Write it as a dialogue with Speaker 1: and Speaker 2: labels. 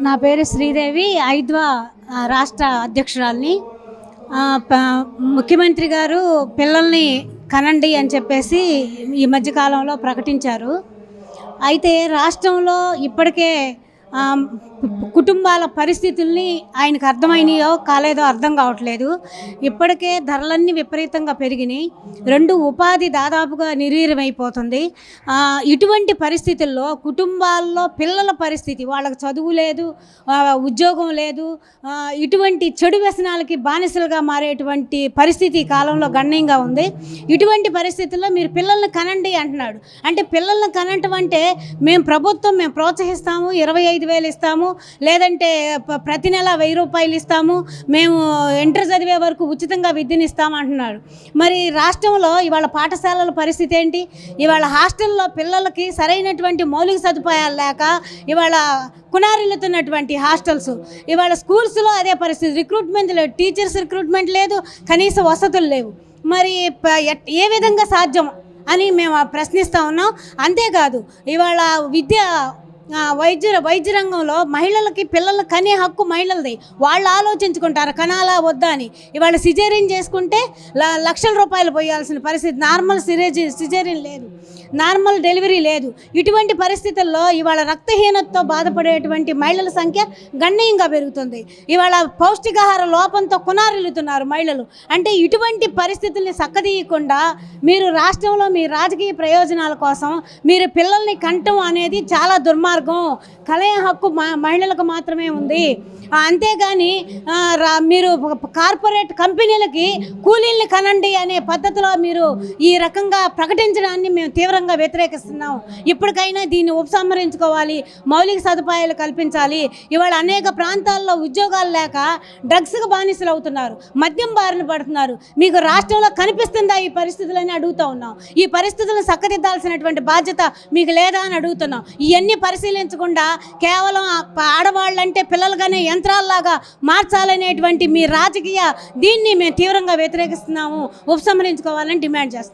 Speaker 1: నా పేరు శ్రీదేవి, ఐద్వా రాష్ట్ర అధ్యక్షురాలిని. ముఖ్యమంత్రి గారు పిల్లల్ని కనండి అని చెప్పేసి ఈ మధ్యకాలంలో ప్రకటించారు. అయితే రాష్ట్రంలో ఇప్పటికే కుటుంబాల పరిస్థితుల్ని ఆయనకు అర్థమైనాయో కాలేదో అర్థం కావట్లేదు. ఇప్పటికే ధరలన్నీ విపరీతంగా పెరిగినాయి. ఉపాధి దాదాపుగా నిర్వీర్యమైపోతుంది. ఇటువంటి పరిస్థితుల్లో కుటుంబాల్లో పిల్లల పరిస్థితి, వాళ్ళకి చదువు లేదు, ఉద్యోగం లేదు, ఇటువంటి చెడు వ్యసనాలకి బానిసలుగా మారేటువంటి పరిస్థితి ఈ కాలంలో గణనీయంగా ఉంది. ఇటువంటి పరిస్థితుల్లో మీరు పిల్లల్ని కనండి అంటున్నాడు. అంటే పిల్లల్ని కనటం అంటే మేము ప్రోత్సహిస్తాము, 25,000 ఇస్తాము, లేదంటే ప్రతి నెల 1,000 రూపాయలు ఇస్తాము, మేము ఇంటర్ చదివే వరకు ఉచితంగా విద్యనిస్తాము అంటున్నాడు. మరి రాష్ట్రంలో ఇవాళ పాఠశాలల పరిస్థితి ఏంటి? ఇవాళ హాస్టల్లో పిల్లలకి సరైనటువంటి మౌలిక సదుపాయాలు లేక ఇవాళ కునారిల్లుతున్నటువంటి హాస్టల్స్. ఇవాళ స్కూల్స్లో అదే పరిస్థితి. రిక్రూట్మెంట్ లేదు, టీచర్స్ రిక్రూట్మెంట్ లేదు, కనీస వసతులు లేవు. మరి ఏ విధంగా సాధ్యం అని మేము ప్రశ్నిస్తూ ఉన్నాం. అంతేకాదు ఇవాళ వైద్య రంగంలో మహిళలకి పిల్లలు కనే హక్కు మహిళలది. వాళ్ళు ఆలోచించుకుంటారు కనాలా వద్దా అని. ఇవాళ సిజేరియన్ చేసుకుంటే లక్షల రూపాయలు పోయాల్సిన పరిస్థితి. నార్మల్ సిజేరియన్ లేదు, నార్మల్ డెలివరీ లేదు. ఇటువంటి పరిస్థితుల్లో ఇవాళ రక్తహీనతతో బాధపడేటువంటి మహిళల సంఖ్య గణనీయంగా పెరుగుతుంది. ఇవాళ పౌష్టికాహార లోపంతో కునారిల్లుతున్నారు మహిళలు. అంటే ఇటువంటి పరిస్థితుల్ని చక్కదీయకుండా మీరు రాష్ట్రంలో మీ రాజకీయ ప్రయోజనాల కోసం మీరు పిల్లల్ని కంటం అనేది చాలా దుర్మార్గం. కలయ హక్కు మహిళలకు మాత్రమే ఉంది. అంతేగాని మీరు కార్పొరేట్ కంపెనీలకి కూలీల్ని కనండి అనే పద్ధతిలో మీరు ఈ రకంగా ప్రకటించడాన్ని మేము తీవ్రంగా వ్యతిరేకిస్తున్నాం. ఇప్పటికైనా దీన్ని ఉపసంహరించుకోవాలి, మౌలిక సదుపాయాలు కల్పించాలి. ఇవాళ అనేక ప్రాంతాల్లో ఉద్యోగాలు లేక డ్రగ్స్కి బానిసలు అవుతున్నారు, మద్యం బారిన పడుతున్నారు. మీకు రాష్ట్రంలో కనిపిస్తుందా ఈ పరిస్థితులని అడుగుతూ ఉన్నాం. ఈ పరిస్థితులను చక్కదిద్దాల్సినటువంటి బాధ్యత మీకు లేదా అని అడుగుతున్నాం. ఇవన్నీ పరిశీలించకుండా కేవలం ఆడవాళ్ళంటే పిల్లలుగానే యంత్రాల్లాగా మార్చాలనేటువంటి మీ రాజకీయ దీన్ని మేము తీవ్రంగా వ్యతిరేకిస్తున్నాము. ఉపసంహరించుకోవాలని డిమాండ్ చేస్తున్నాం.